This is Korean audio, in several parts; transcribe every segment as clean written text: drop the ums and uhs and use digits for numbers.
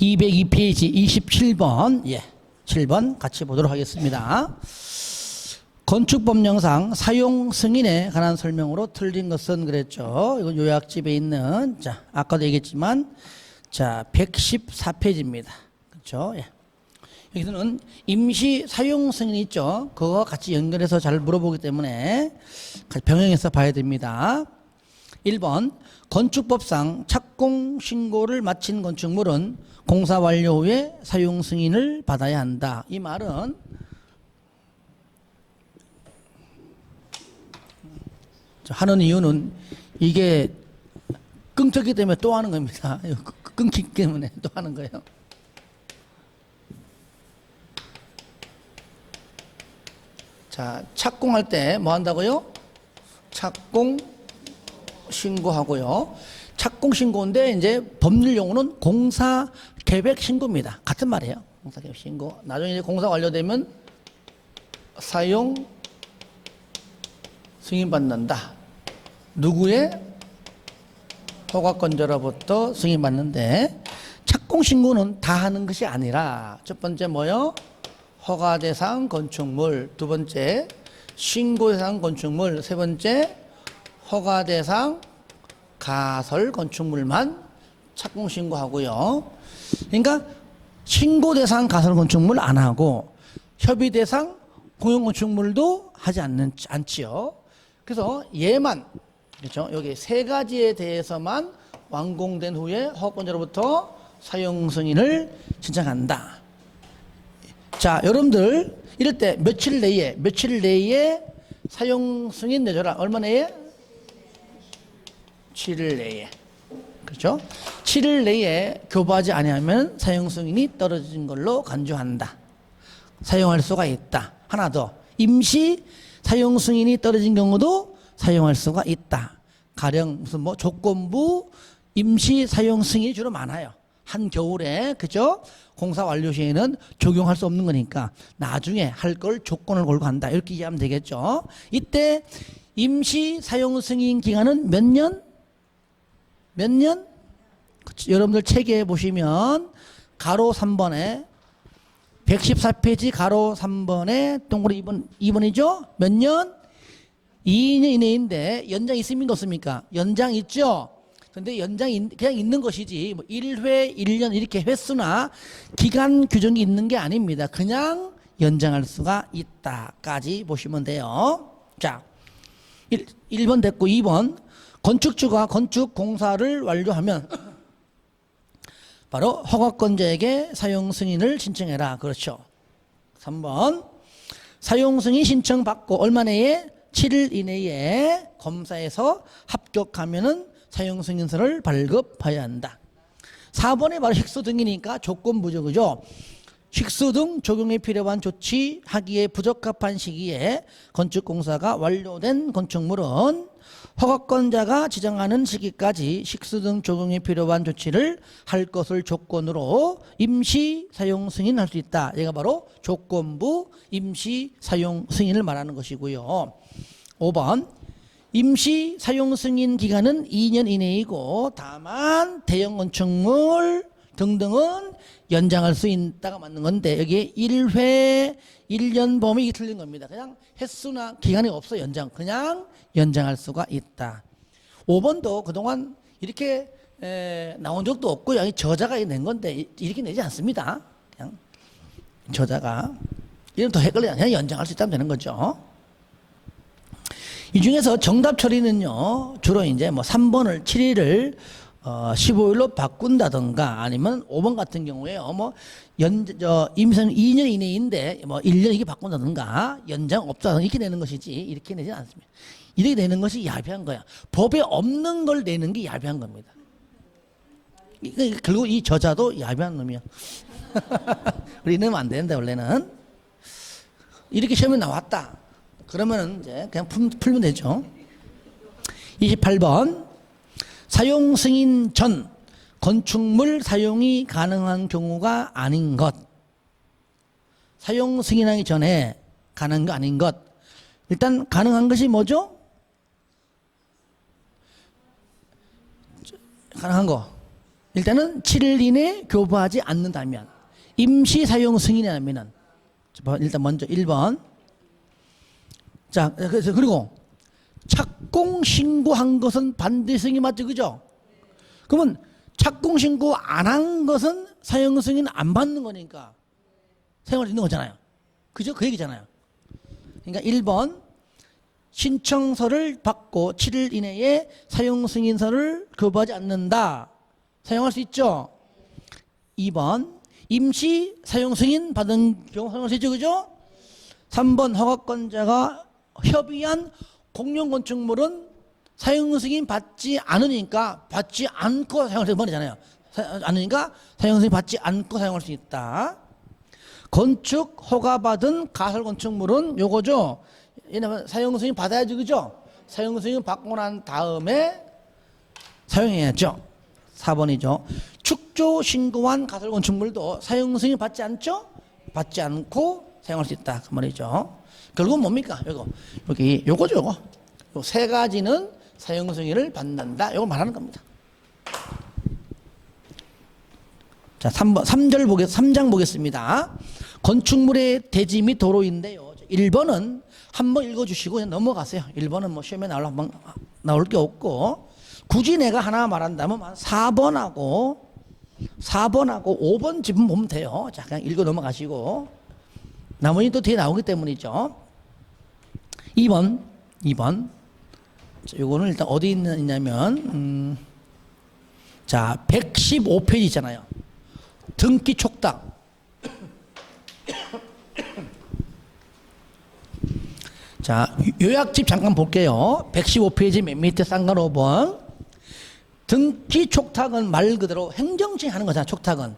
202페이지 27번, 7번 같이 보도록 하겠습니다. 건축법령상 사용 승인에 관한 설명으로 틀린 것은 그랬죠. 이건 요약집에 있는, 자, 아까도 얘기했지만, 자, 114페이지입니다. 그렇죠? 여기서는 임시 사용 승인이 있죠. 그거 같이 연결해서 잘 물어보기 때문에 같이 병행해서 봐야 됩니다. 1번, 건축법상 착공 신고를 마친 건축물은 공사 완료 후에 사용 승인을 받아야 한다. 이 말은 하는 이유는 이게 끊겼기 때문에 또 하는 겁니다. 끊기기 때문에 또 하는 거예요. 자, 착공할 때 뭐 한다고요? 착공 신고하고요. 착공 신고인데 이제 법률 용어는 공사 계획 신고입니다. 같은 말이에요. 공사 계획 신고. 나중에 이제 공사 완료되면 사용 승인 받는다. 누구의 허가권자로부터 승인 받는데, 착공 신고는 다 하는 것이 아니라 첫 번째 뭐요? 허가 대상 건축물, 두 번째 신고 대상 건축물, 세 번째 허가 대상 가설 건축물만 착공 신고하고요. 그러니까 신고 대상 가설 건축물 안 하고 협의 대상 공용 건축물도 하지 않지요. 그래서 얘만, 그렇죠? 여기 세 가지에 대해서만 완공된 후에 허가권자로부터 사용 승인을 신청한다. 자, 여러분들 이럴 때 며칠 내에 사용 승인 내줘라. 얼마 내에? 7일 내에. 그렇죠? 7일 내에 교부하지 아니하면 사용 승인이 떨어진 걸로 간주한다. 사용할 수가 있다. 하나 더, 임시 사용 승인이 떨어진 경우도 사용할 수가 있다. 가령 무슨 뭐 조건부 임시 사용 승인이 주로 많아요. 한겨울에, 그죠? 공사 완료 시에는 적용할 수 없는 거니까 나중에 할 걸 조건을 걸고 한다. 이렇게 이해하면 되겠죠. 이때 임시 사용 승인 기간은 몇 년? 몇 년? 그치? 여러분들 책에 보시면 가로 3번에 114페이지 가로 3번에 동그라미 2번이죠? 몇 년? 2년 이내인데 연장 있습니까? 없습니까? 연장 있죠? 근데 연장이 그냥 있는 것이지, 뭐 1회, 1년 이렇게 횟수나 기간 규정이 있는 게 아닙니다. 그냥 연장할 수가 있다까지 보시면 돼요. 자, 1번 됐고, 2번. 건축주가 건축 공사를 완료하면 바로 허가권자에게 사용 승인을 신청해라. 그렇죠. 3번. 사용 승인 신청 받고 얼마 내에? 7일 이내에 검사에서 합격하면은 사용 승인서를 발급해야 한다. 4번에 바로 식수 등이니까 조건부죠. 그죠? 식수 등 적용에 필요한 조치하기에 부적합한 시기에 건축공사가 완료된 건축물은 허가권자가 지정하는 시기까지 식수 등 적용에 필요한 조치를 할 것을 조건으로 임시 사용 승인할 수 있다. 얘가 바로 조건부 임시 사용 승인을 말하는 것이고요. 5번. 임시 사용 승인 기간은 2년 이내이고 다만 대형 건축물 등등은 연장할 수 있다가 맞는 건데, 여기에 1회 1년 범위 이게 틀린 겁니다. 그냥 횟수나 기간이 없어. 연장, 그냥 연장할 수가 있다. 5번도 그동안 이렇게 나온 적도 없고 여기 저자가 낸 건데 이렇게 내지 않습니다. 그냥 저자가 이런 더 헷갈리지 않아요. 그냥 연장할 수 있다면 되는 거죠. 이 중에서 정답 처리는요, 주로 이제 뭐 3번을 7일을 15일로 바꾼다든가, 아니면 5번 같은 경우에 임선 2년 이내인데 뭐 1년 이게 바꾼다든가, 연장 없다든가 이렇게 내는 것이지, 이렇게 내지 않습니다. 이렇게 내는 것이 야비한 거야. 법에 없는 걸 내는 게 야비한 겁니다. 그리고 이 저자도 야비한 놈이야. 우리 넣으면 안 되는데, 원래는. 이렇게 시험에 나왔다. 그러면 이제 그냥 풀면 되죠. 28번. 사용 승인 전 건축물 사용이 가능한 경우가 아닌 것. 사용 승인하기 전에 가능한 거 아닌 것. 일단 가능한 것이 뭐죠? 가능한 거. 일단은 7일 이내 교부하지 않는다면, 임시 사용 승인이라면은, 일단 먼저 1번. 자, 그래서 그리고 착공 신고한 것은 반대 승인 맞죠, 그죠? 그러면 착공 신고 안 한 것은 사용 승인 안 받는 거니까 사용할 수 있는 거잖아요. 그죠? 그 얘기잖아요. 그러니까 1번 신청서를 받고 7일 이내에 사용 승인서를 교부하지 않는다. 사용할 수 있죠? 2번 임시 사용 승인 받은 경우 사용할 수 있죠, 그죠? 3번 허가권자가 협의한 공용 건축물은 사용 승인 받지 않으니까 받지 않고 사용할 수 있잖아요. 않으니까 사용 승인 받지 않고 사용할 수 있다. 건축 허가 받은 가설 건축물은 요거죠. 왜냐면 사용 승인 받아야지, 그죠? 사용 승인 받고 난 다음에 사용해야죠. 4번이죠. 축조 신고한 가설 건축물도 사용 승인 받지 않죠? 받지 않고 사용할 수 있다, 그 말이죠. 결국은 뭡니까? 요거죠, 요거. 요 세 가지는 사용 승인을 받는다. 이걸 말하는 겁니다. 자, 3장 보겠습니다. 건축물의 대지 및 도로인데요. 1번은 한번 읽어주시고 그냥 넘어가세요. 1번은 뭐 시험에 나올 게 없고, 굳이 내가 하나 말한다면 한 4번하고 5번 집은 보면 돼요. 자, 그냥 읽어 넘어가시고, 나머지 또 뒤에 나오기 때문이죠. 2번. 자, 요거는 일단 어디 있냐면, 자, 115페이지 있잖아요. 등기 촉탁. 자, 요약집 잠깐 볼게요. 115페이지 맨 밑에 쌍간 5번. 등기 촉탁은 말 그대로 행정청이 하는 거잖아, 촉탁은.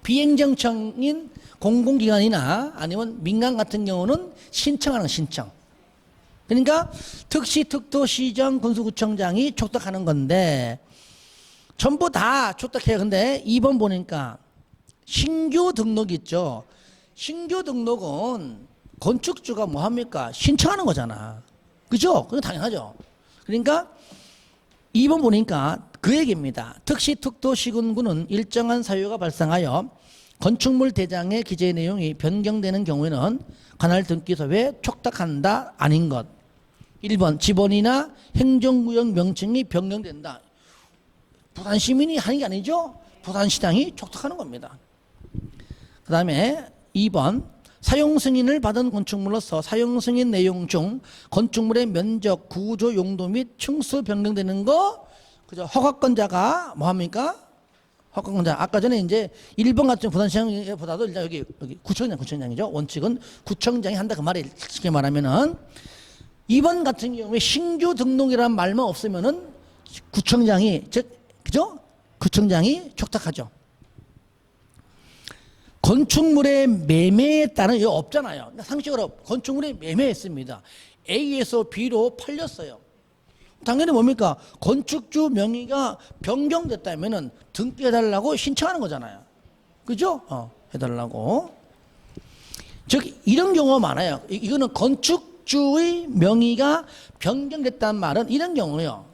비행정청인 공공기관이나 아니면 민간 같은 경우는 신청하는 거, 신청. 그러니까 특시, 특도, 시정, 군수구청장이 촉탁하는 건데, 전부 다 촉탁해요. 근데 2번 보니까 신규 등록 있죠. 신규 등록은 건축주가 뭐 합니까? 신청하는 거잖아. 그죠? 그건 당연하죠. 그러니까 2번 보니까 그 얘기입니다. 특시, 특도, 시군구는 일정한 사유가 발생하여 건축물 대장의 기재 내용이 변경되는 경우에는 관할 등기소에 촉탁한다, 아닌 것. 1번 지번이나 행정구역 명칭이 변경된다. 부산시민이 하는 게 아니죠. 부산시장이 촉탁하는 겁니다. 그 다음에 2번 사용 승인을 받은 건축물로서 사용 승인 내용 중 건축물의 면적, 구조, 용도 및 층수 변경되는 거, 그죠? 허가권자가 뭐 합니까? 허가권자. 아까 전에 이제 1번 같은 부산시장보다도 일단 여기 구청장이죠. 원칙은 구청장이 한다, 그 말이 쉽게 말하면은. 2번 같은 경우에 신규 등록이라는 말만 없으면은 구청장이, 그죠? 구청장이 촉탁하죠. 건축물의 매매에 따른 이거 없잖아요. 그러니까 상식으로 건축물의 매매했습니다. A에서 B로 팔렸어요. 당연히 뭡니까? 건축주 명의가 변경됐다면은 등기해달라고 신청하는 거잖아요. 그죠? 해달라고. 즉 이런 경우가 많아요. 이거는 건축주의 명의가 변경됐다는 말은 이런 경우요.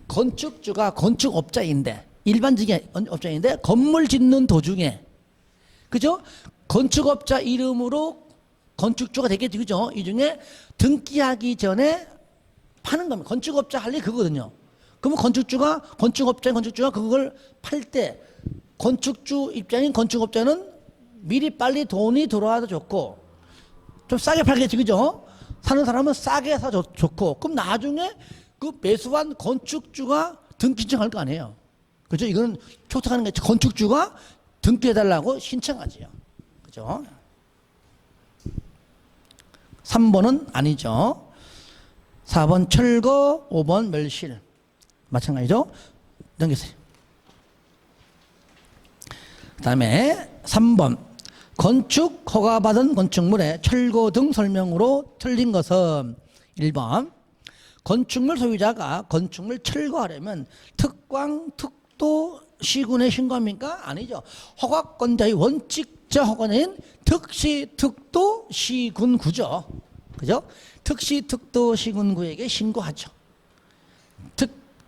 건축주가 건축업자인데, 일반적인 업자인데 건물 짓는 도중에, 그죠? 건축업자 이름으로 건축주가 되겠지, 그죠? 이 중에 등기하기 전에 파는 겁니다. 건축업자 할 일 그거거든요. 그러면 건축주가 그걸 팔 때 건축주 입장인 건축업자는 미리 빨리 돈이 들어와도 좋고 좀 싸게 팔겠지, 그죠? 사는 사람은 싸게 사서 좋고, 그럼 나중에 그 매수한 건축주가 등기 신청할 거 아니에요. 그죠? 이거는 촉탁하는 게 건축주가 등기해달라고 신청하지요. 그죠? 3번은 아니죠. 4번 철거, 5번 멸실. 마찬가지죠? 넘기세요. 그 다음에 3번. 건축 허가받은 건축물의 철거 등 설명으로 틀린 것은 1번. 건축물 소유자가 건축물 철거하려면 특광, 특도, 시군에 신고합니까? 아니죠. 허가권자의 원칙적 허가는 특시, 특도, 시군구죠. 그죠? 특시, 특도, 시군구에게 신고하죠.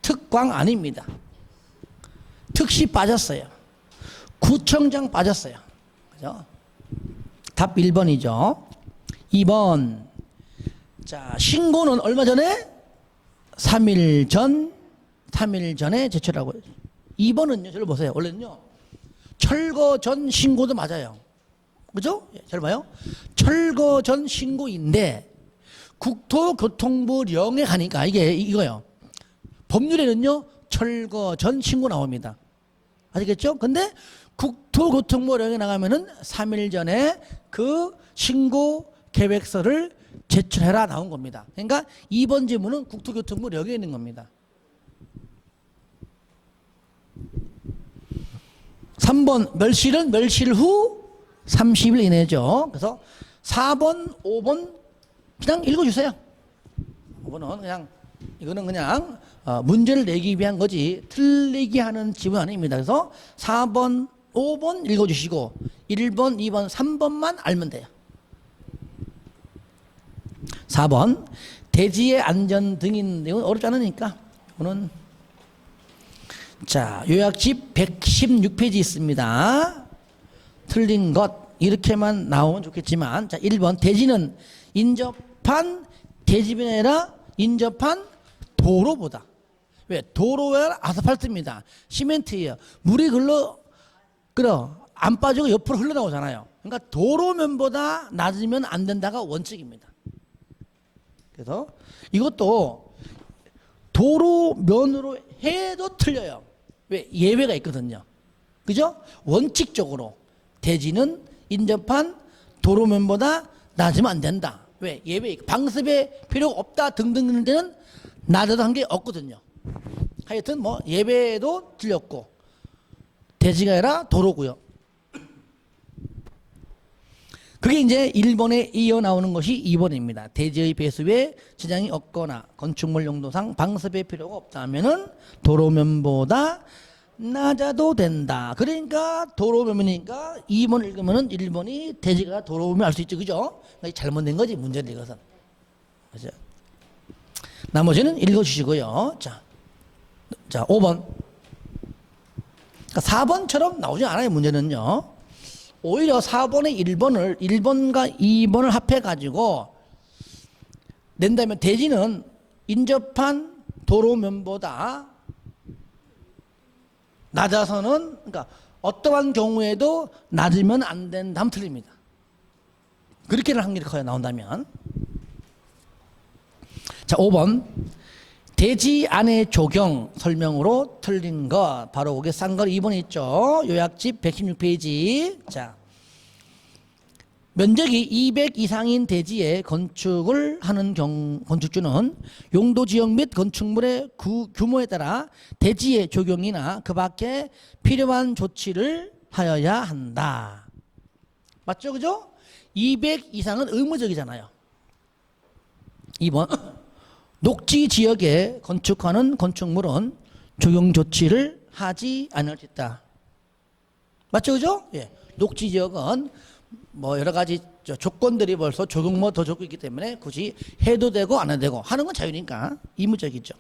특광 아닙니다. 특시 빠졌어요. 구청장 빠졌어요. 그죠? 답 1번이죠. 2번. 자, 신고는 얼마 전에? 3일 전에 제출하고. 2번은요, 저를 보세요. 원래는요, 철거 전 신고도 맞아요. 그죠? 잘 봐요. 철거 전 신고인데, 국토교통부령에 가니까 이거요. 법률에는요, 철거 전 신고 나옵니다. 아시겠죠? 근데 국토교통부령에 나가면은 3일 전에 그 신고 계획서를 제출해라 나온 겁니다. 그러니까 2번 질문은 국토교통부령에 있는 겁니다. 3번 멸실은 멸실 후 30일 이내죠. 그래서 4번, 5번 그냥 읽어주세요. 5번은 그냥 이거는 그냥 문제를 내기 위한 거지 틀리게 하는 지문 아닙니다. 그래서 4번, 5번 읽어주시고 1번, 2번, 3번만 알면 돼요. 4번 대지의 안전 등인 내용은 어렵지 않으니까 이거는 자 요약집 116페이지 있습니다. 틀린 것 이렇게만 나오면 좋겠지만 자 1번 대지는 인접한 대지변이 아니라 인접한 도로보다 왜? 도로야 아스팔트입니다. 시멘트예요. 물이 안 빠지고 옆으로 흘러나오잖아요. 그러니까 도로면보다 낮으면 안 된다가 원칙입니다. 그래서 이것도 도로면으로 해도 틀려요. 왜? 예외가 있거든요. 그죠? 원칙적으로 대지는 인접한 도로면보다 낮으면 안 된다. 왜? 예외, 방습에 필요가 없다 등등 있는 데는 낮아도 한 게 없거든요. 하여튼 뭐 예배도 틀렸고 대지가 아니라 도로고요. 그게 이제 1번에 이어 나오는 것이 2번입니다. 대지의 배수에 지장이 없거나 건축물 용도상 방습의 필요가 없다면은 도로면보다 낮아도 된다. 그러니까 도로면이니까 2번 읽으면은 1번이 대지가 도로면 알 수 있죠. 그죠? 잘못된 거지 문제를 읽어서. 그죠? 나머지는 읽어주시고요. 자 5번. 그러니까 4번처럼 나오지 않아요. 문제는요. 오히려 4번에 1번과 2번을 합해가지고 낸다면 대지는 인접한 도로면보다 낮아서는 그러니까 어떠한 경우에도 낮으면 안 된다 하면 틀립니다. 그렇게는 확률이 커요. 나온다면. 자 5번 대지 안의 조경 설명으로 틀린 것 바로 그게 싼 거 2번에 있죠. 요약집 116페이지. 자 면적이 200 이상인 대지에 건축을 하는 건축주는 용도지역 및 건축물의 규모에 따라 대지의 조경이나 그 밖에 필요한 조치를 하여야 한다. 맞죠? 그죠? 200 이상은 의무적이잖아요. 2번 녹지 지역에 건축하는 건축물은 조경 조치를 하지 않을 수 있다. 맞죠? 그죠? 예. 녹지 지역은 뭐 여러 가지 조건들이 벌써 조경모 더 좋고 있기 때문에 굳이 해도 되고 안 해도 되고 하는 건 자유니까 의무적이죠.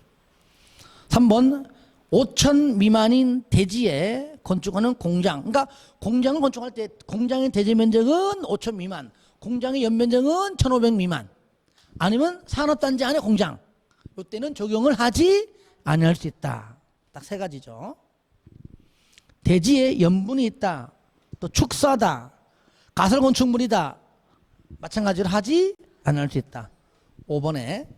3번 5천 미만인 대지에 건축하는 공장. 그러니까 공장을 건축할 때 공장의 대지 면적은 5천 미만, 공장의 연면적은 1,500 미만, 아니면 산업단지 안에 공장. 이때는 적용을 하지 않을 수 있다. 딱 세 가지죠. 대지에 염분이 있다. 또 축사다. 가설 건축물이다. 마찬가지로 하지 않을 수 있다. 5번에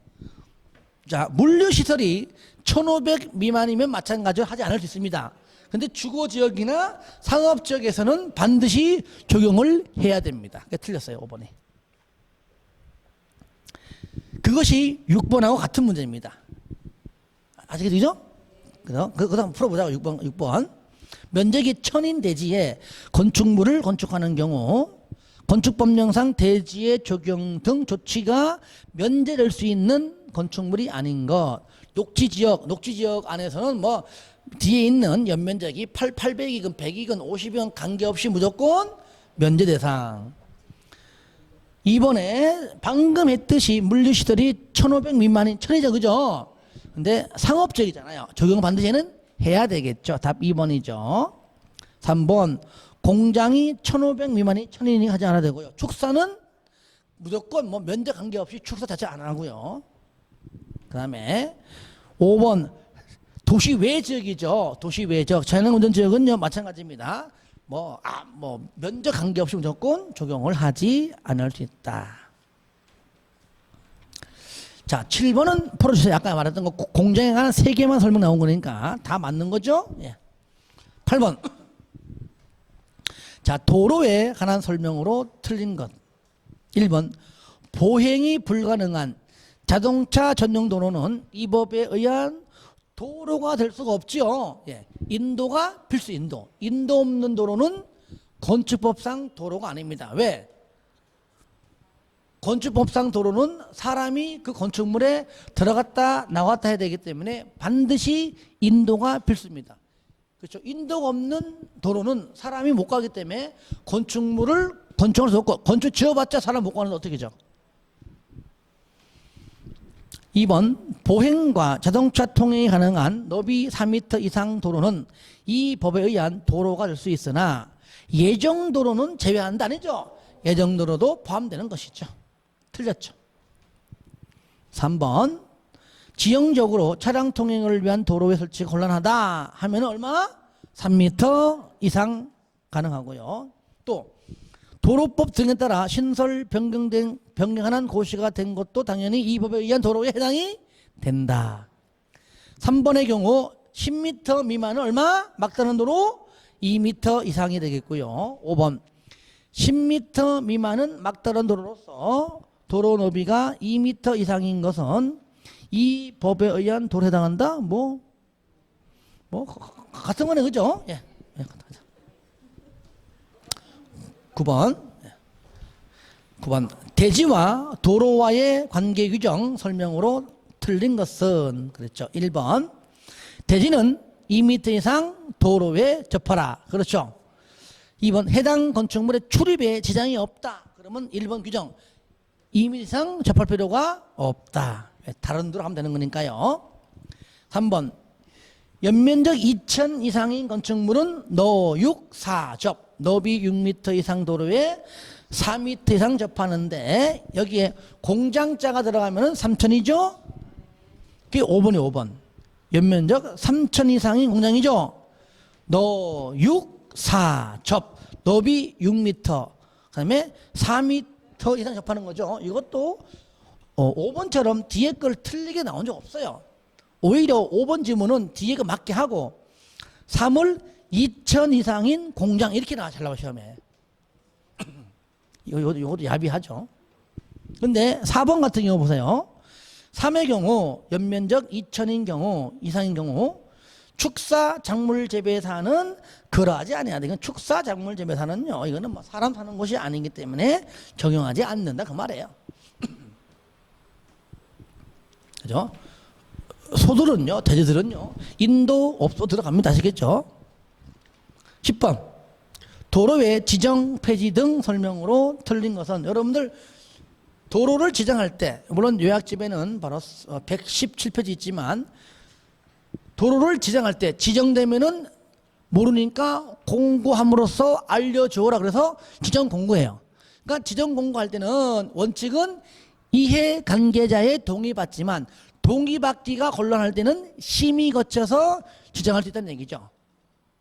자 물류시설이 1,500 미만이면 마찬가지로 하지 않을 수 있습니다. 근데 주거지역이나 상업지역에서는 반드시 적용을 해야 됩니다. 그게 틀렸어요. 5번에. 그것이 6번하고 같은 문제입니다. 아시겠죠? 그래서 그 다음 풀어보자고. 6번. 면적이 1,000인 대지에 건축물을 건축하는 경우 건축법령상 대지의 적용 등 조치가 면제될 수 있는 건축물이 아닌 것. 녹지지역 안에서는 뭐 뒤에 있는 연면적이 800이건 100이건 50이건 관계없이 무조건 면제 대상. 2번에 방금 했듯이 물류시설이 1,500 미만인 1,000이죠. 그죠? 근데 상업적이잖아요. 적용 반드시 해는 해야 되겠죠. 답 2번이죠. 3번 공장이 1,500 미만이 1,000인이 하지 않아야 되고요. 축사는 무조건 뭐 면적 관계없이 축사 자체 안 하고요. 그 다음에 5번 도시 외 지역이죠. 도시 외 지역. 자연운전 지역은요 마찬가지입니다. 뭐 면적 관계없이 무조건 적용을 하지 않을 수 있다. 자, 7번은 풀어주세요. 아까 말했던 거 공장에 관한 3개만 설명 나온 거니까 다 맞는 거죠? 예. 8번. 자, 도로에 관한 설명으로 틀린 것. 1번. 보행이 불가능한 자동차 전용 도로는 이 법에 의한 도로가 될 수가 없지요. 예. 인도가 필수 인도. 인도 없는 도로는 건축법상 도로가 아닙니다. 왜? 건축법상 도로는 사람이 그 건축물에 들어갔다 나왔다 해야 되기 때문에 반드시 인도가 필수입니다. 그렇죠? 인도가 없는 도로는 사람이 못 가기 때문에 건축물을 건축할 수 없고 건축 지어봤자 사람 못 가는데 어떻게 죠? 2번 보행과 자동차 통행이 가능한 너비 4m 이상 도로는 이 법에 의한 도로가 될 수 있으나 예정도로는 제외한다 아니죠? 예정도로도 포함되는 것이죠. 틀렸죠. 3번 지형적으로 차량 통행을 위한 도로의 설치가 곤란하다 하면 얼마? 3m 이상 가능하고요. 또 도로법 등에 따라 신설 변경하는 고시가 된 것도 당연히 이 법에 의한 도로에 해당이 된다. 3번의 경우 10m 미만은 얼마? 막다른 도로 2m 이상이 되겠고요. 5번 10m 미만은 막다른 도로로서 도로 너비가 2m 이상인 것은 이 법에 의한 도로에 해당한다? 같은 거네, 그죠? 예. 9번. 9번. 대지와 도로와의 관계 규정 설명으로 틀린 것은 그랬죠. 1번. 대지는 2m 이상 도로에 접하라. 그렇죠. 2번. 해당 건축물의 출입에 지장이 없다. 그러면 1번 규정. 2m 이상 접할 필요가 없다. 다른 도로 하면 되는 거니까요. 3번. 연면적 2,000 이상인 건축물은 노6 4접. 너비 6m 이상 도로에 4m 이상 접하는데 여기에 공장자가 들어가면 3,000이죠? 그게 5번이에요. 5번. 연면적 3,000 이상인 공장이죠? 노6 4접. 너비 6m. 그 다음에 4m 이상 접하는 거죠. 이것도 5번처럼 뒤에 걸 틀리게 나온 적 없어요. 오히려 5번 지문은 뒤에 거 맞게 하고 3을 2,000 이상인 공장 이렇게 나와달라고 시험에. 이것도 야비하죠. 근데 4번 같은 경우 보세요. 3의 경우 연면적 2,000인 경우 이상인 경우 축사 작물 재배사는 그러하지 아니하다. 이건 축사 작물 재배사는요. 이거는 뭐 사람 사는 곳이 아니기 때문에 적용하지 않는다 그 말이에요. 그죠? 소들은요, 돼지들은요, 인도 없어 들어갑니다. 아시겠죠? 10번. 도로의 지정 폐지 등 설명으로 틀린 것은 여러분들 도로를 지정할 때 물론 요약집에는 바로 117페이지 있지만 도로를 지정할 때 지정되면은 모르니까 공고함으로써 알려줘라 그래서 지정 공고해요. 그러니까 지정 공고할 때는 원칙은 이해관계자의 동의받지만 동의받기가 곤란할 때는 심의 거쳐서 지정할 수 있다는 얘기죠.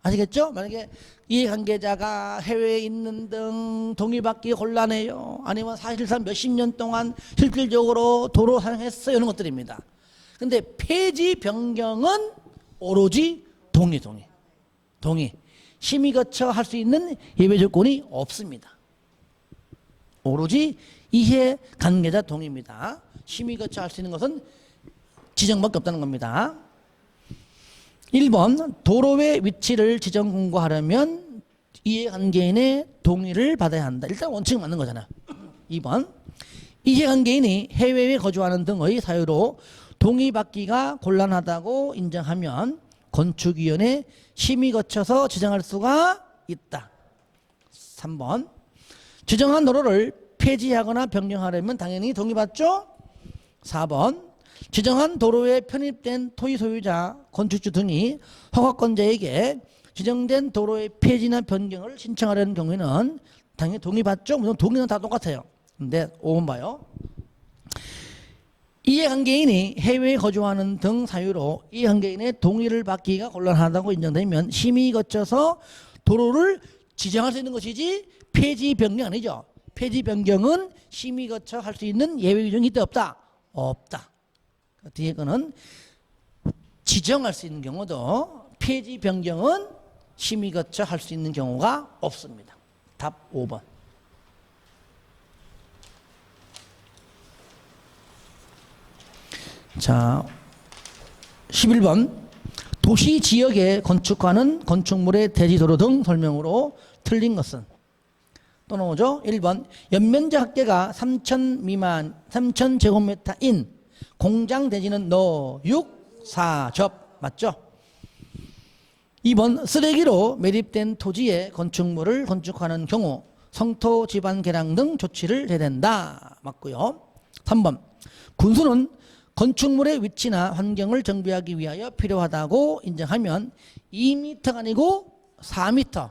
아시겠죠? 만약에 이해관계자가 해외에 있는 등 동의받기 곤란해요. 아니면 사실상 몇십 년 동안 실질적으로 도로 사용했어요. 이런 것들입니다. 근데 폐지 변경은 오로지 동의. 심의 거쳐 할 수 있는 예외 조건이 없습니다. 오로지 이해관계자 동의입니다. 심의 거쳐 할 수 있는 것은 지정밖에 없다는 겁니다. 1번 도로의 위치를 지정 공고하려면 이해관계인의 동의를 받아야 한다. 일단 원칙 맞는 거잖아. 2번 이해관계인이 해외에 거주하는 등의 사유로 동의받기가 곤란하다고 인정하면 건축위원회 심의 거쳐서 지정할 수가 있다. 3번 지정한 도로를 폐지하거나 변경하려면 당연히 동의받죠. 4번 지정한 도로에 편입된 토지 소유자, 건축주 등이 허가권자에게 지정된 도로의 폐지나 변경을 신청하려는 경우에는 당연히 동의받죠. 물론 동의는 다 똑같아요. 근데 5번 봐요. 이해관계인이 해외에 거주하는 등 사유로 이해관계인의 동의를 받기가 곤란하다고 인정되면 심의 거쳐서 도로를 지정할 수 있는 것이지 폐지 변경 아니죠. 폐지 변경은 심의 거쳐 할 수 있는 예외 규정이 있다 없다? 없다. 뒤에 거는 지정할 수 있는 경우도 폐지 변경은 심의 거쳐 할 수 있는 경우가 없습니다. 답 5번. 자, 11번. 도시 지역에 건축하는 건축물의 대지도로 등 설명으로 틀린 것은? 또 나오죠. 1번. 연면적 합계가 3,000제곱미터인 공장 대지는 노, 6, 4, 접. 맞죠? 2번. 쓰레기로 매립된 토지에 건축물을 건축하는 경우 성토 지반 개량 등 조치를 해야 된다. 맞고요. 3번. 군수는 건축물의 위치나 환경을 정비하기 위하여 필요하다고 인정하면 2m가 아니고 4m,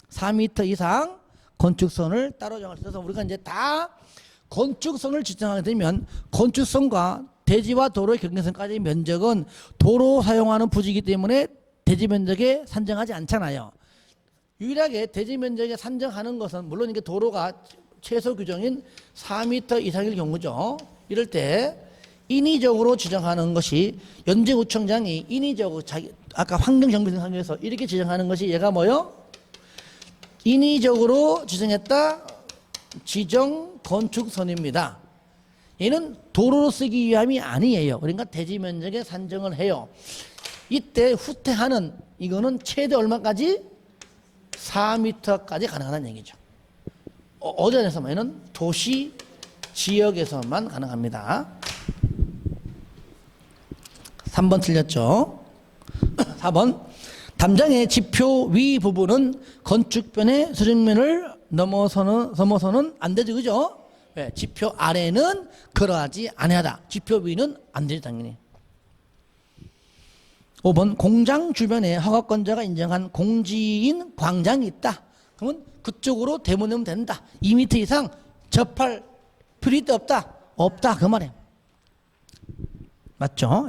4m 이상 건축선을 따로 정할 수 있어서 우리가 이제 다 건축선을 지정하게 되면 건축선과 대지와 도로의 경계선까지 면적은 도로 사용하는 부지이기 때문에 대지 면적에 산정하지 않잖아요. 유일하게 대지 면적에 산정하는 것은 물론 이게 도로가 최소 규정인 4m 이상일 경우죠. 이럴 때 인위적으로 지정하는 것이 연재구청장이 인위적으로 자기 아까 환경정비상에서 이렇게 지정하는 것이 얘가 뭐요? 인위적으로 지정했다 지정 건축선입니다. 얘는 도로로 쓰기 위함이 아니에요. 그러니까 대지 면적에 산정을 해요. 이때 후퇴하는 이거는 최대 얼마까지? 4m까지 가능하다는 얘기죠. 어전에서만은 도시 지역에서만 가능합니다. 3번 틀렸죠. 4번. 담장의 지표 위 부분은 건축변의 수직면을 넘어서는 안 되죠. 그죠? 왜? 지표 아래는 그러하지 아니하다. 지표 위는 안 되죠. 당연히. 5번. 공장 주변에 허가권자가 인정한 공지인 광장이 있다. 그러면 그쪽으로 대문하면 된다. 2m 이상 접할 필요 있다 없다? 없다. 그 말이에요. 맞죠?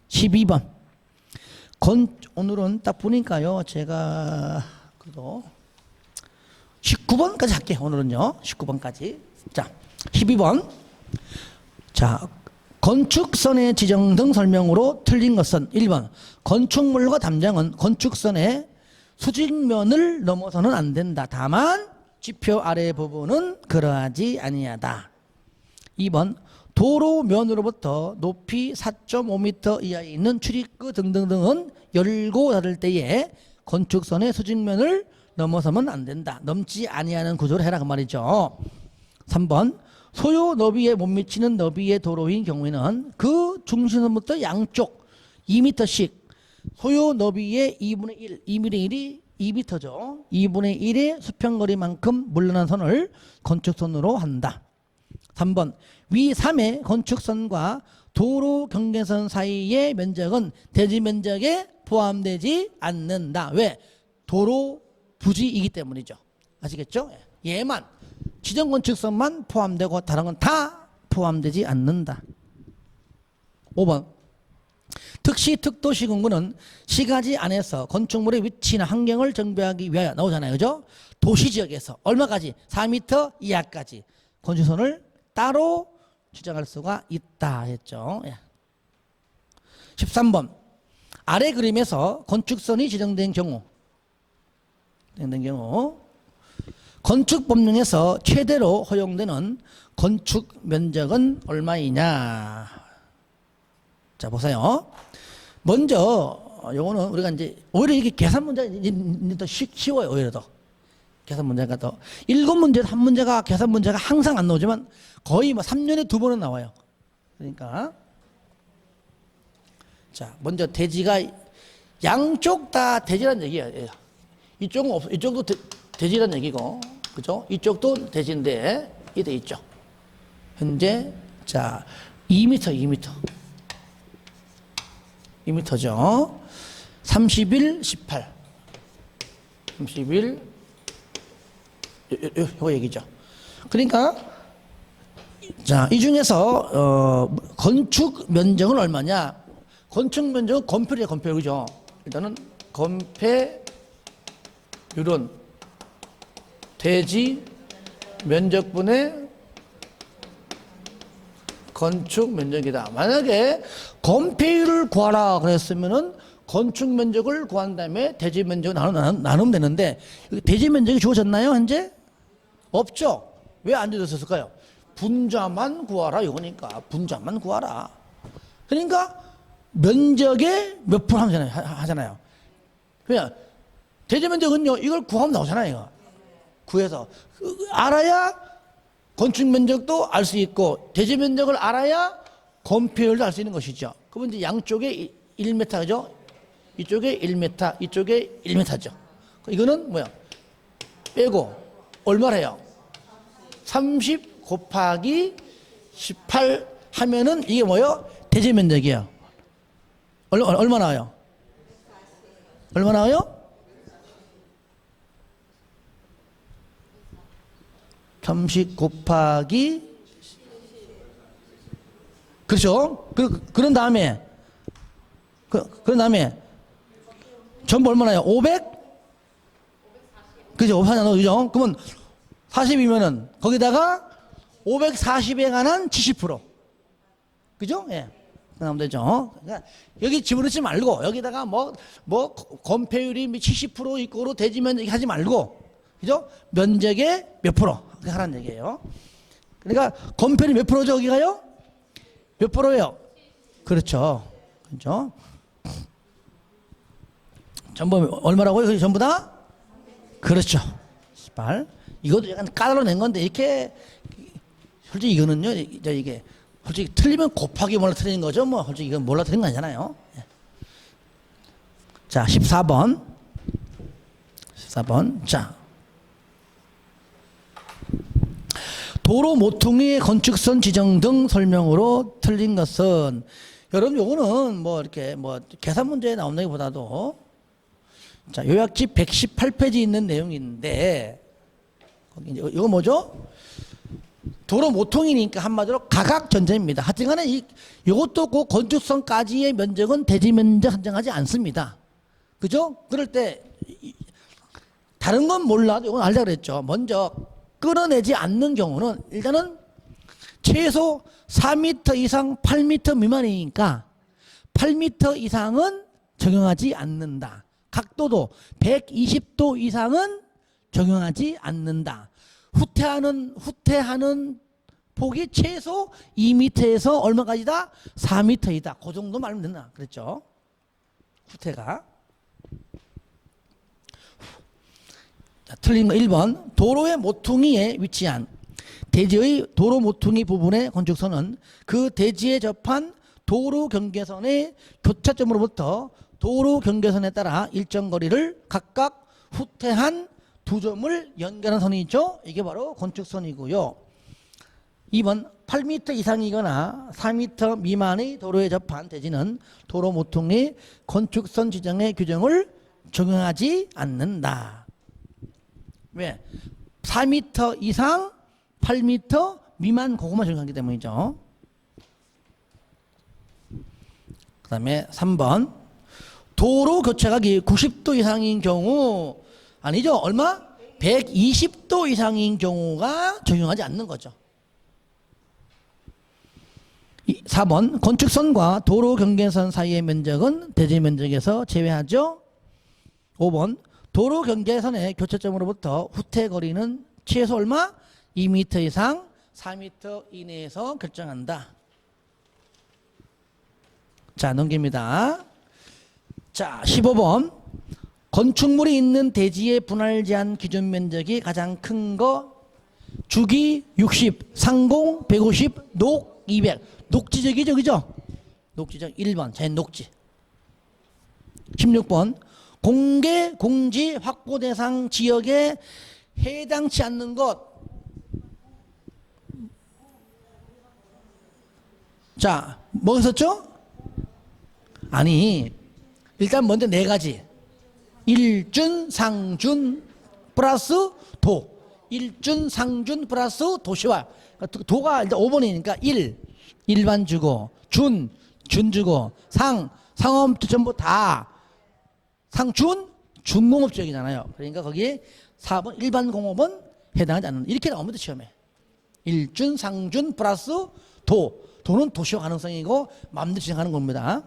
12번. 오늘은 딱 보니까요, 제가, 그래도 19번까지 할게요. 오늘은요, 19번까지. 자, 12번. 자, 건축선의 지정 등 설명으로 틀린 것은 1번. 건축물과 담장은 건축선의 수직면을 넘어서는 안 된다. 다만, 지표 아래 부분은 그러하지 아니하다. 2번. 도로면으로부터 높이 4.5m 이하에 있는 출입구 등등등은 열고 닫을 때에 건축선의 수직면을 넘어서면 안 된다. 넘지 아니하는 구조를 해라 그 말이죠. 3번. 소요 너비에 못 미치는 너비의 도로인 경우에는 그 중심선부터 양쪽 2m씩 소요 너비의 2분의 1, 2분의 1이 2m죠. 2분의 1의 수평거리만큼 물러난 선을 건축선으로 한다. 3번. 위 3의 건축선과 도로 경계선 사이의 면적은 대지 면적에 포함되지 않는다. 왜? 도로 부지이기 때문이죠. 아시겠죠? 얘만 지정 건축선만 포함되고 다른 건 다 포함되지 않는다. 5번. 특시 특도시군구는 시가지 안에서 건축물의 위치나 환경을 정비하기 위하여 나오잖아요. 그죠? 도시지역에서 얼마까지? 4m 이하까지 건축선을 따로 지정할 수가 있다 했죠. 13번. 아래 그림에서 건축선이 지정된 경우 건축법령에서 최대로 허용되는 건축 면적은 얼마이냐. 자, 보세요. 먼저 요거는 우리가 이제 오히려 이게 계산 문제가 더 쉬워요. 오히려 더 계산 문제가 더 7문제 한 문제가 계산 문제가 항상 안 나오지만 거의 뭐 3년에 2번은 나와요. 그러니까 자, 먼저 대지가 양쪽 다 대지란 얘기예요. 이쪽은 이쪽도 대지란 얘기고, 그죠? 이쪽도 대지인데 이돼 있죠. 현재 자 2m 2m죠. 31, 18. 31, 요거 얘기죠. 그러니까, 자, 이 중에서, 건축 면적은 얼마냐? 건축 면적은 건폐율이에요, 건폐율. 그죠? 일단은, 건폐율은 대지 면적분의 건축 면적이다. 만약에 건폐율을 구하라 그랬으면은 건축 면적을 구한 다음에 대지 면적을 나누면 되는데, 대지 면적이 주어졌나요, 현재? 없죠. 왜 안 주어졌을까요? 분자만 구하라 이거니까. 분자만 구하라. 그러니까 면적의 몇 프로 하잖아요. 그냥 대지 면적은요, 이걸 구하면 나오잖아요. 이거. 구해서 알아야 건축 면적도 알 수 있고, 대지 면적을 알아야 건폐율도 알 수 있는 것이죠. 그러면 이제 양쪽에 1m죠. 이쪽에 1m, 이쪽에 1m죠. 이거는 뭐야? 빼고 얼마래요? 30 곱하기 18 하면은 이게 뭐예요? 대지 면적이에요. 얼마 나와요? 얼마 나와요? 30 곱하기 그렇죠? 그런 다음에 그런 다음에 전부 얼마나요? 500? 그죠? 540, 그죠? 그러면 40이면은 거기다가 540에 관한 70%. 그죠? 예. 그러면 되죠. 그러니까 여기 집어넣지 말고, 여기다가 건폐율이 70% 있고로 대지면 하지 말고, 그죠? 면적의 몇 프로 하라는 얘기예요. 그러니까 건폐율이 몇 프로죠, 여기가요? 몇 프로예요? 그렇죠. 그렇죠. 전부 얼마라고요? 전부 다? 그렇죠. 18. 이것도 약간 까다로 낸 건데, 이렇게, 솔직히 이거는요, 이게, 솔직히 틀리면 곱하기 몰라 틀리는 거죠. 뭐, 솔직히 이건 몰라 틀린 거 아니잖아요. 자, 14번. 14번. 자. 도로 모퉁이 건축선 지정 등 설명으로 틀린 것은, 여러분, 요거는 이렇게 계산 문제에 나온다기보다도, 자, 요약집 118페이지 있는 내용인데, 이거 뭐죠? 도로 모퉁이니까 한마디로 가각전제입니다. 하여튼간에 이것도 그 건축선까지의 면적은 대지 면적 산정하지 않습니다. 그죠? 그럴 때 다른 건 몰라도 이건 알자 그랬죠. 먼저 끌어내지 않는 경우는 일단은 최소 4m 이상 8m 미만이니까 8m 이상은 적용하지 않는다. 각도도 120도 이상은 적용하지 않는다. 후퇴하는 폭이 최소 2m에서 얼마까지다? 4m이다. 그 정도 말하면 된다. 그랬죠? 후퇴가. 자, 틀린 거 1번. 도로의 모퉁이에 위치한 대지의 도로 모퉁이 부분의 건축선은 그 대지에 접한 도로 경계선의 교차점으로부터 도로 경계선에 따라 일정 거리를 각각 후퇴한 두 점을 연결한 선이 있죠. 이게 바로 건축선이고요. 2번 8m 이상이거나 4m 미만의 도로에 접한 대지는 도로 모퉁이 건축선 지정의 규정을 적용하지 않는다. 왜? 4m 이상 8m 미만 그것만 적용하기 때문이죠. 그 다음에 3번 도로 교차각이 90도 이상인 경우 아니죠. 얼마? 120도 이상인 경우가 적용하지 않는 거죠. 4번 건축선과 도로 경계선 사이의 면적은 대지 면적에서 제외하죠. 5번 도로 경계선의 교차점으로부터 후퇴 거리는 최소 얼마? 2m 이상 4m 이내에서 결정한다. 자, 넘깁니다. 자, 15번 건축물이 있는 대지의 분할 제한 기준 면적이 가장 큰 거 주기 60, 상공 150, 녹 200. 녹지적이죠, 그죠? 녹지적 1번 자연 녹지. 16번 공개 공지 확보 대상 지역에 해당치 않는 것. 자, 뭐 했었죠? 아니, 일단 먼저 네 가지. 일준, 상준, 플러스 도. 일준, 상준, 플러스 도시화. 도가 일단 5번이니까 1, 일반 주고, 준 주고, 상업 전부 다 상준, 중공업 지역이잖아요. 그러니까 거기에 4번 일반 공업은 해당하지 않는. 이렇게 나오면 돼, 시험에. 일준, 상준, 플러스 도. 도는 도시화 가능성이고 마음대로 진행하는 겁니다.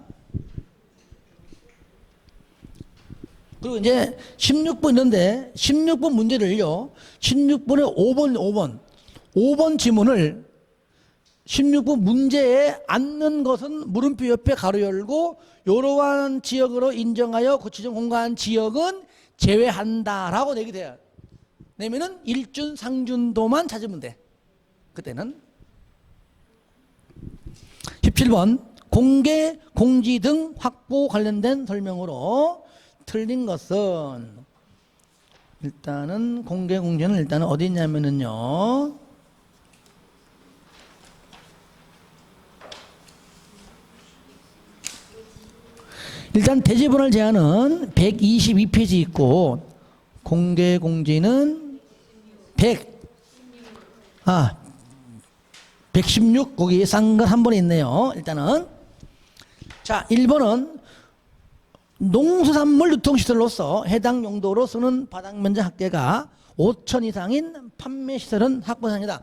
그리고 이제 16번 있는데 16번 문제를요. 16번에 5번 지문을 16번 문제에 앉는 것은 물음표 옆에 가로 열고 이러한 지역으로 인정하여 고치정 공간 지역은 제외한다라고 내게 돼요. 내면은 일준 상준도만 찾으면 돼. 그때는 17번 공개 공지 등 확보 관련된 설명으로 틀린 것은 일단은 공개 공지는 일단은 어디 있냐면은요. 일단 대지분할 제한은 122페이지 있고 공개 공지는 116 거기 싼 것 한 번에 있네요. 일단은 자 1번은 농수산물 유통시설로서 해당 용도로 쓰는 바닥면적 합계가 5천 이상인 판매시설은 확보사항이다.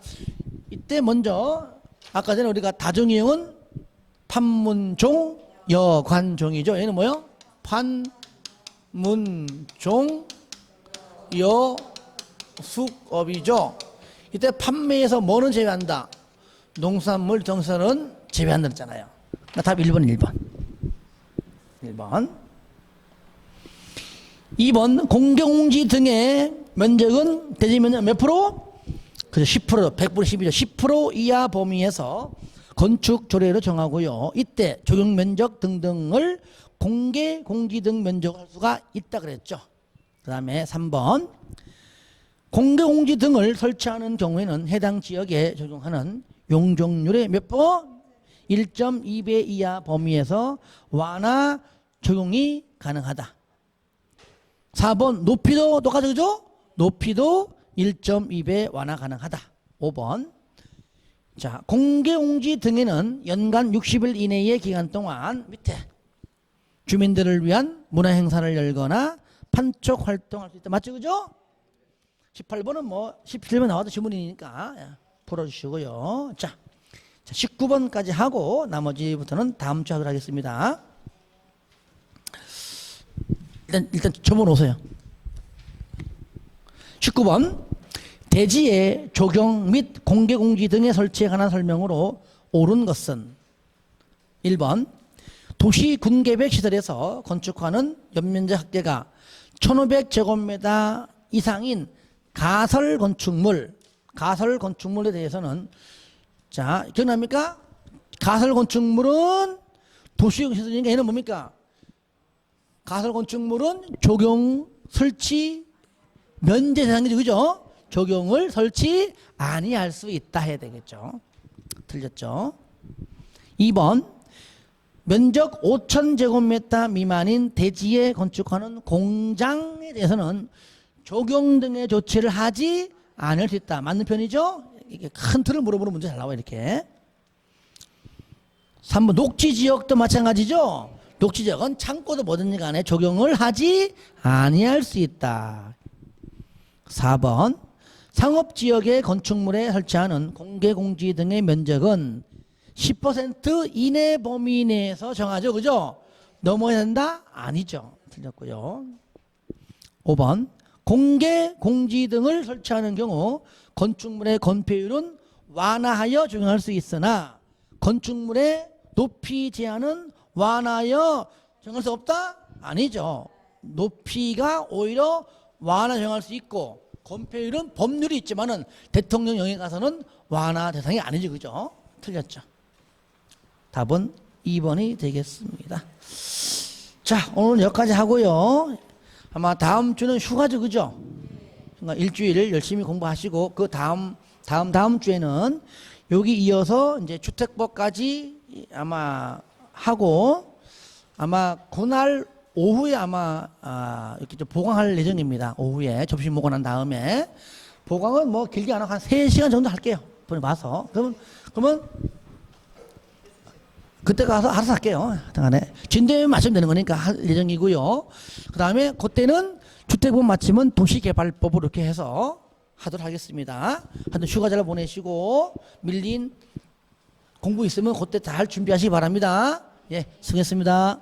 이때 먼저 아까 전에 우리가 다중이용은 판문종 여관종이죠. 얘는 뭐요? 판문종 여숙업이죠. 이때 판매에서 뭐는 제외한다? 농수산물 정선은 제외한다 했잖아요. 답 1번 1번 2번 공개공지 등의 면적은 대지면적 몇 프로? 그래서 10%, 100% 10이죠. 10% 이하 범위에서 건축 조례로 정하고요. 이때 적용 면적 등등을 공개 공지 등 면적을 할 수가 있다 그랬죠. 그 다음에 3번 공개 공지 등을 설치하는 경우에는 해당 지역에 적용하는 용적률의 몇 번? 1.2배 이하 범위에서 완화 적용이 가능하다. 4번 높이도 똑같죠, 그죠? 높이도 1.2배 완화 가능하다. 5번 자 공개공지 등에는 연간 60일 이내의 기간 동안 밑에 주민들을 위한 문화행사를 열거나 판촉 활동할 수 있다. 맞죠, 그죠? 18번은 뭐 17번 나와도 지문이니까 풀어주시고요. 자 19번까지 하고 나머지부터는 다음 주 하도록 하겠습니다. 일단 접어놓으세요. 19번 대지의 조경 및 공개공지 등의 설치에 관한 설명으로 옳은 것은 1번 도시 군계백 시설에서 건축하는 연면적 합계가 1500제곱미터 이상인 가설 건축물에 대해서는 자 기억납니까? 가설 건축물은 도시용 시설이니까 얘는 뭡니까? 가설 건축물은 적용 설치 면제 대상이죠, 그죠? 적용을 설치 아니할 수 있다 해야 되겠죠. 틀렸죠. 2번 면적 5,000제곱미터 미만인 대지에 건축하는 공장에 대해서는 적용 등의 조치를 하지 않을 수 있다. 맞는 편이죠? 이게 큰 틀을 물어보는 문제 잘 나와 이렇게. 3번 녹지지역도 마찬가지죠. 녹지지역은 창고도 뭐든지 간에 적용을 하지 아니할 수 있다. 4번 상업지역의 건축물에 설치하는 공개공지 등의 면적은 10% 이내 범위 내에서 정하죠, 그죠? 넘어야 된다? 아니죠. 틀렸고요. 5번 공개공지 등을 설치하는 경우 건축물의 건폐율은 완화하여 적용할 수 있으나 건축물의 높이 제한은 완화하여 정할 수 없다? 아니죠. 높이가 오히려 완화 정할 수 있고 건폐율은 법률이 있지만은 대통령 영역에 가서는 완화 대상이 아니죠, 그죠? 틀렸죠. 답은 2번이 되겠습니다. 자, 오늘 여기까지 하고요. 아마 다음 주는 휴가죠, 그죠? 그러니까 일주일 열심히 공부하시고 그 다음 주에는 여기 이어서 이제 주택법까지 아마 하고 아마 그날 오후에 아마 이렇게 좀 보강할 예정입니다. 오후에 접시 먹고 난 다음에 보강은 뭐 길게 안 하고 한 3시간 정도 할게요. 번에 와서 그러면 그때 가서 알아서 할게요. 하여튼간에 진도에 맞추면 되는 거니까 할 예정이고요. 그 다음에 그때는 주택법 맞추면 도시개발법으로 이렇게 해서 하도록 하겠습니다. 하여튼 휴가 잘 보내시고 밀린 공부 있으면 그때 잘 준비하시기 바랍니다. 예, 수고했습니다.